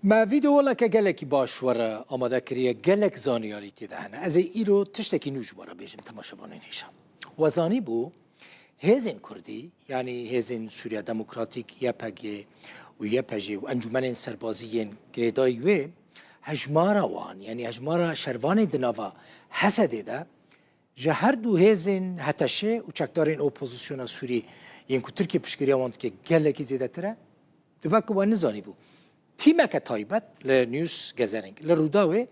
ما فيديو ولا كجلك باش ورا أما ذكرية جلك زانياري كده أنا أزي إيرو تشتكي نوج ورا بيجم تماشا بانينيشا وزاني بو هزين كردي يعني هزين سوريا ديمقراطيك يباجي ويباجي وأنجمن سربازيين كرداي وي هجمارا وان يعني هجمارا شروان دنافا حسد ده جهر دو هزين هتشه وچكدارين اوپوزيسيون سوري ينكو تركي بشكريا وانت كي جلك زيادة ترى دباكو وانزاني بو تیمک تایبت لنیوز گزارنگ لروداوی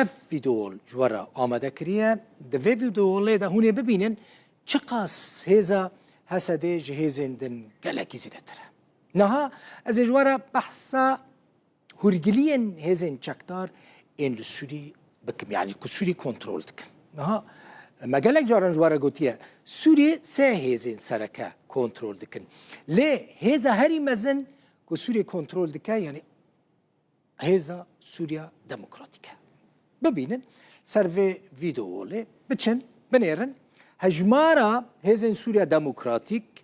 اف ویدیو جوارا آماده کریه دوی ویدیو لیده هونی ببینن چقاس هزا حسده جهزندن گلکی زیده تره نها از جوارا بحثا هرگلین هزین چکدار این لسوری بکم يعني كسوري كنترول دكن نها مجالك جارن جوارا قوتيه سوري سه هزين سركه كنترول دكن ليه هزا هري مزن كسوريا كنترول دكا يعني هذا سوريا ديمقراطيكا ببينن سيرفي فيديو لي بتشن بنيرن هجمارا هزن سوريا ديمقراطيك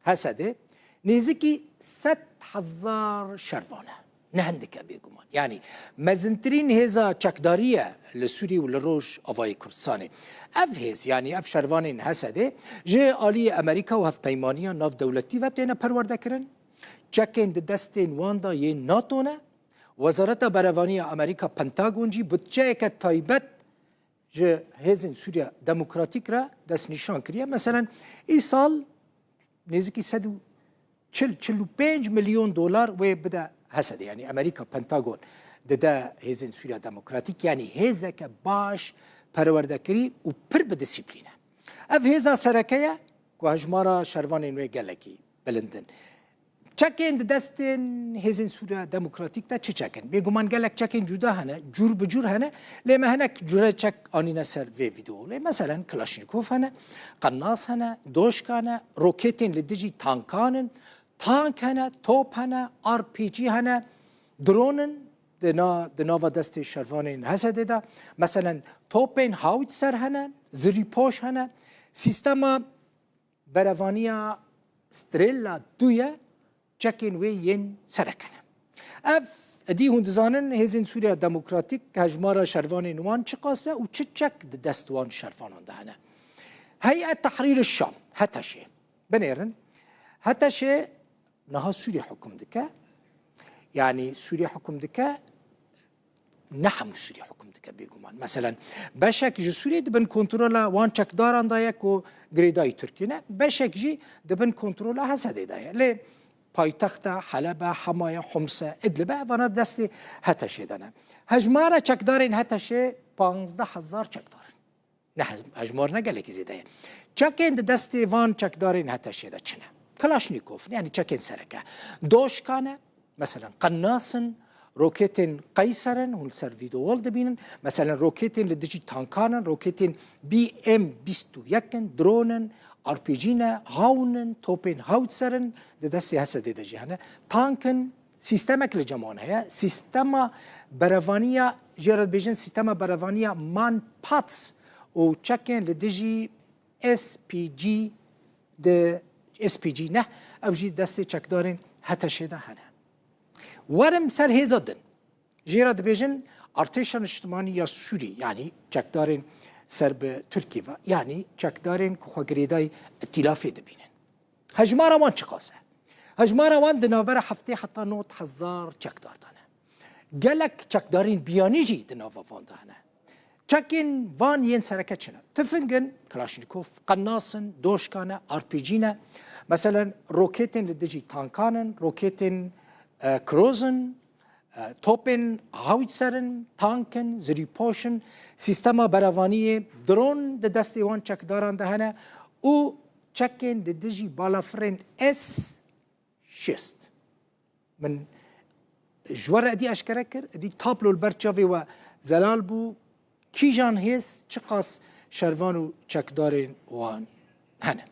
هسده نيزكي 6000 شرفانه نهندك بيجومان يعني مزنترين هذا تشكداريه لسوري ولروش افاي كردستاني اف هز يعني اف شرفانين هسده جي آلی امريكا وهف بيمانيا ناف دولتي وتينا پرورده کرن چکن دستین واندا یه ناتونه وزارت بروانی امریکا پنتاگون جی بودجه که تایبت جه هزین سوریا دموکراتیک را دست نشان کریه مثلا این سال نزدیکی 145 میلیون دلار و بده هسده یعنی امریکا پنتاگون ده هزین سوریا دموکراتیک یعنی هزه که باش پرورده کری و پر به دیسیپلینه اف هزا سرکیه که هجمارا شروان نوی گلکی بلندن چکن دستن هزین سوریا دموکراتیک تا چه چکن بیگمان گلک چکن جدا هنه جور بجور هنه لما هنک جوره چک آنینا سر ویدیو لی مثلا کلاشنیکوف هنه قناص هنه دوشکانه روکتین لدیجی تانکانن تانک هنه توپ هنه آر پی جی هنه درونن دناوا دست شروانین هسده دا مثلا توپین هاویتسر هنه زری پوش هنه سیستما بروانیا ستریلا دویه چکن وی ین سرکنه اف دی هندزانن هزین سوریا دموکراتیک هجمارا شروان نوان چقاسه و چک دستوان شروانان دهنه هیئت تحریر الشام هتشه بنیرن هتشه نها سوریا حکم دکه يعني سوريا حكم دكا نحم سوريا حكم دكا بيجومان مثلا باشك جي سوريا دبن كنترولا وان تشك داران دايك و غريداي تركينا باشك جي دبن كنترولا هسد دايا ليه پایتخت حلب حمایه حمص ادلب وانا دستی هتشه دانه هجمارا چکدارین هتشه 15000 چکدار نه هجمار نگله کی زیده چکن دستی وان چکدارین هتشه دا چنه کلاشنیکوف يعني چکن سرکه دوشکانه مثلا قناصن روكيتين قيصرن هون سر فيديو والد بينن مثلا روكيتين لديجي تانكانن روكيتين بي ام 21 درونن ار بي جينا هاونن توبين هاوتسرن دسي هسه ديجي هنا تانكن سيستمك لجمان هي سيستما بروانيا جرد بيجن سيستما بروانيا مان باتس و تشكن لديجي اس بي جي د اس بي جي نه او جي دسي تشكدارين حتى شده هنا ورم سر هزادن جيراد بيجن ارتشان اجتماعي يا سوري يعني تشكدارين سرب تركيا يعني تشكدارين كوخغريداي ائتلاف دبينن هجمارا وان چقاسه هجمارا وان دنابر هفته حتى نوت هزار تشكدار دانه گلك تشكدارين بيانيجي دناوا فان دانه تشكين وان ين سركتشنا تفنجن كلاشنيكوف قناصن دوشكانه ار بي جينا مثلا روكيتين لديجي تانكانن روكيتين کروزن توپن هاویتسرن تانکن زری پوشن سیستما بروانی درون د دستیوان چکداران دهنه او چکن د دیجی بالافرین اس شست من جوار ادی اشکره کر ادی تابلو البرچاوی و زلال بو کی جان هست چقاس شروانو چکدارین وان هنه